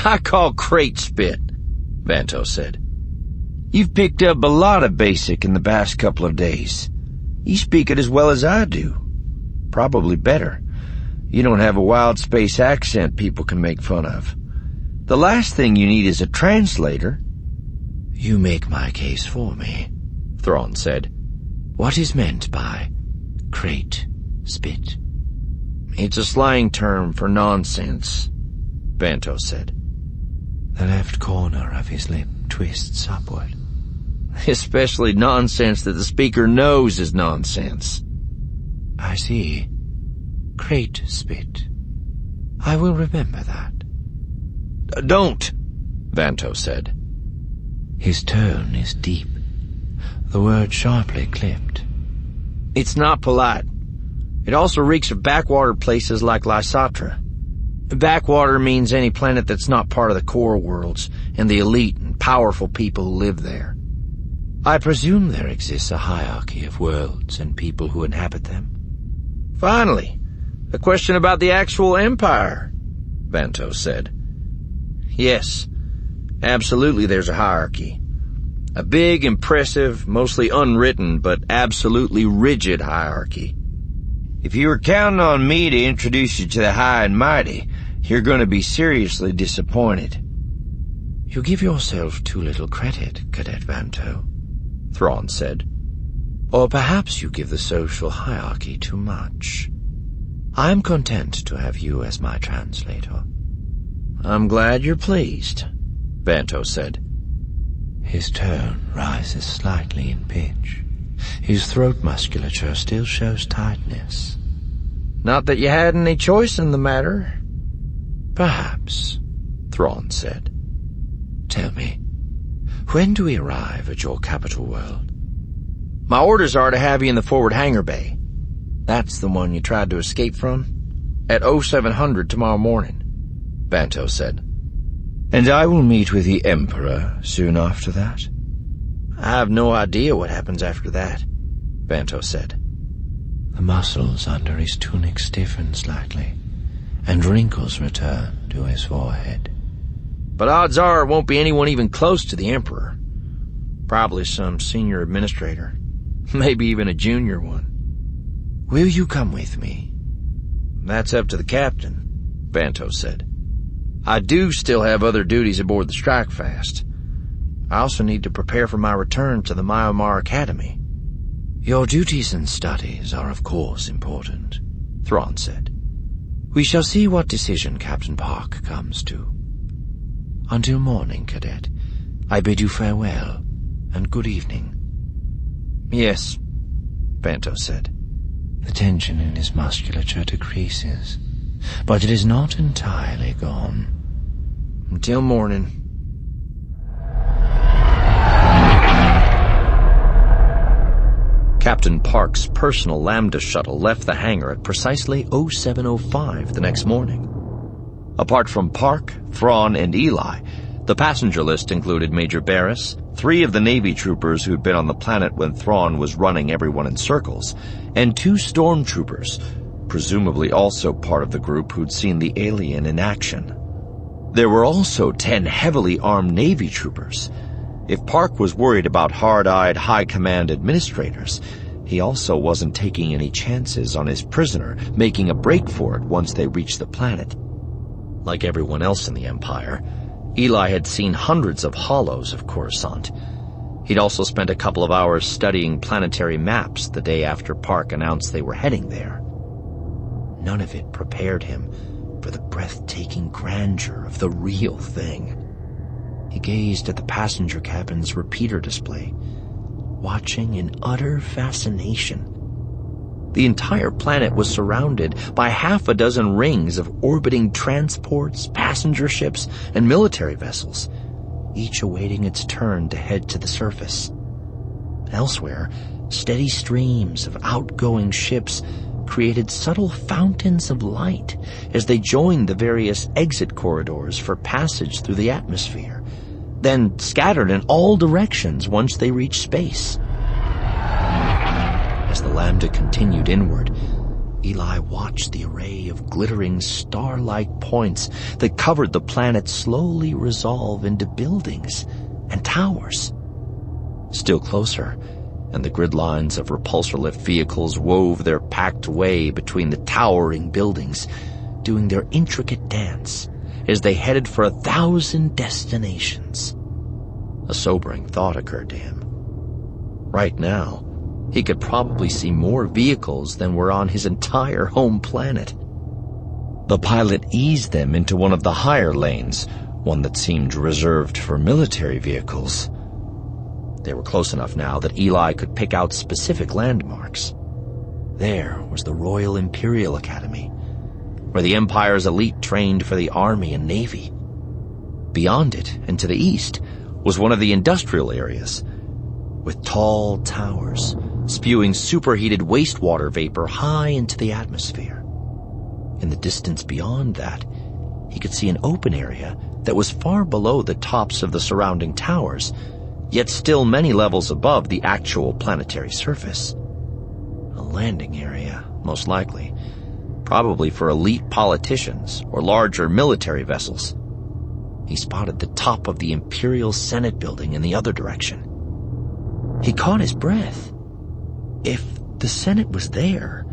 I call crate spit, Vanto said. You've picked up a lot of basic in the past couple of days. You speak it as well as I do. Probably better. You don't have a wild space accent people can make fun of. The last thing you need is a translator. You make my case for me, Thrawn said. What is meant by crate spit? It's a slang term for nonsense, Vanto said. The left corner of his lip twists upward. Especially nonsense that the speaker knows is nonsense. I see. Crate spit. I will remember that. Don't, Vanto said. His tone is deep, the word sharply clipped. It's not polite. It also reeks of backwater places like Lysatra. Backwater means any planet that's not part of the core worlds and the elite and powerful people who live there. I presume there exists a hierarchy of worlds and people who inhabit them. Finally, a question about the actual Empire, Vanto said. Yes, absolutely there's a hierarchy. A big, impressive, mostly unwritten, but absolutely rigid hierarchy. If you were counting on me to introduce you to the high and mighty, you're going to be seriously disappointed. You give yourself too little credit, Cadet Vanto, Thrawn said. Or perhaps you give the social hierarchy too much. I'm content to have you as my translator. I'm glad you're pleased, Vanto said. His tone rises slightly in pitch. His throat musculature still shows tightness. Not that you had any choice in the matter. Perhaps, Thrawn said. Tell me, when do we arrive at your capital world? My orders are to have you in the forward hangar bay. That's the one you tried to escape from. At 0700 tomorrow morning, Vanto said. And I will meet with the Emperor soon after that? I have no idea what happens after that, Vanto said. The muscles under his tunic stiffen slightly, and wrinkles return to his forehead. But odds are it won't be anyone even close to the Emperor. Probably some senior administrator. Maybe even a junior one. Will you come with me? That's up to the captain, Vanto said. I do still have other duties aboard the Strike Fast. I also need to prepare for my return to the Myanmar Academy. Your duties and studies are of course important, Thrawn said. We shall see what decision Captain Park comes to. Until morning, Cadet, I bid you farewell and good evening. Yes, Vanto said. The tension in his musculature decreases, but it is not entirely gone. Until morning. Captain Park's personal Lambda shuttle left the hangar at precisely 0705 the next morning. Apart from Park, Thrawn, and Eli, the passenger list included Major Barris, 3 of the Navy troopers who'd been on the planet when Thrawn was running everyone in circles, and 2 stormtroopers, presumably also part of the group who'd seen the alien in action. There were also 10 heavily armed Navy troopers. If Park was worried about hard-eyed high command administrators, he also wasn't taking any chances on his prisoner making a break for it once they reached the planet. Like everyone else in the Empire, Eli had seen hundreds of hollows of Coruscant. He'd also spent a couple of hours studying planetary maps the day after Park announced they were heading there. None of it prepared him for the breathtaking grandeur of the real thing. He gazed at the passenger cabin's repeater display, watching in utter fascination. The entire planet was surrounded by half a dozen rings of orbiting transports, passenger ships, and military vessels, each awaiting its turn to head to the surface. Elsewhere, steady streams of outgoing ships created subtle fountains of light as they joined the various exit corridors for passage through the atmosphere, then scattered in all directions once they reached space. As the Lambda continued inward, Eli watched the array of glittering star-like points that covered the planet slowly resolve into buildings and towers. Still closer, and the grid lines of repulsor-lift vehicles wove their packed way between the towering buildings, doing their intricate dance as they headed for 1,000 destinations. A sobering thought occurred to him. Right now, he could probably see more vehicles than were on his entire home planet. The pilot eased them into one of the higher lanes, one that seemed reserved for military vehicles. They were close enough now that Eli could pick out specific landmarks. There was the Royal Imperial Academy, where the Empire's elite trained for the Army and Navy. Beyond it, and to the east, was one of the industrial areas, with tall towers spewing superheated wastewater vapor high into the atmosphere. In the distance beyond that, he could see an open area that was far below the tops of the surrounding towers, yet still many levels above the actual planetary surface. A landing area, most likely, probably for elite politicians or larger military vessels. He spotted the top of the Imperial Senate building in the other direction. He caught his breath. If the Senate was there,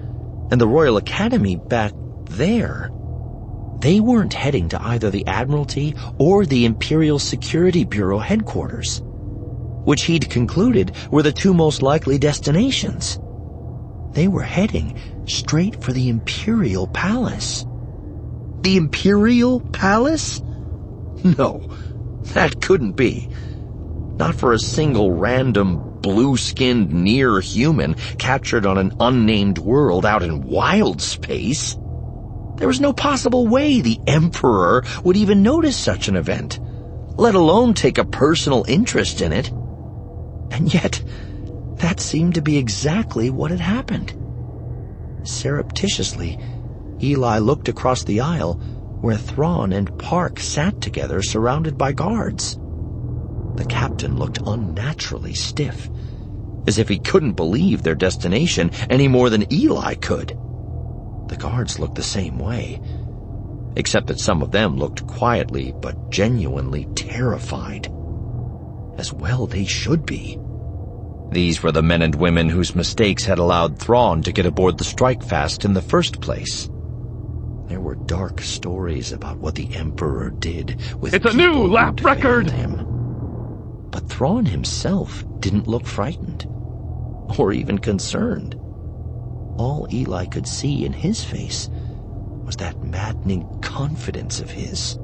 and the Royal Academy back there, they weren't heading to either the Admiralty or the Imperial Security Bureau headquarters, which he'd concluded were the two most likely destinations. They were heading straight for the Imperial Palace. The Imperial Palace? No, that couldn't be. Not for a single random blue-skinned near-human captured on an unnamed world out in wild space. There was no possible way the Emperor would even notice such an event, let alone take a personal interest in it. And yet, that seemed to be exactly what had happened. Surreptitiously, Eli looked across the aisle where Thrawn and Park sat together surrounded by guards. The captain looked unnaturally stiff, as if he couldn't believe their destination any more than Eli could. The guards looked the same way, except that some of them looked quietly but genuinely terrified. As well they should be. These were the men and women whose mistakes had allowed Thrawn to get aboard the Strikefast in the first place. There were dark stories about what the Emperor did with It's a new lap record! Him. But Thrawn himself didn't look frightened, or even concerned. All Eli could see in his face was that maddening confidence of his.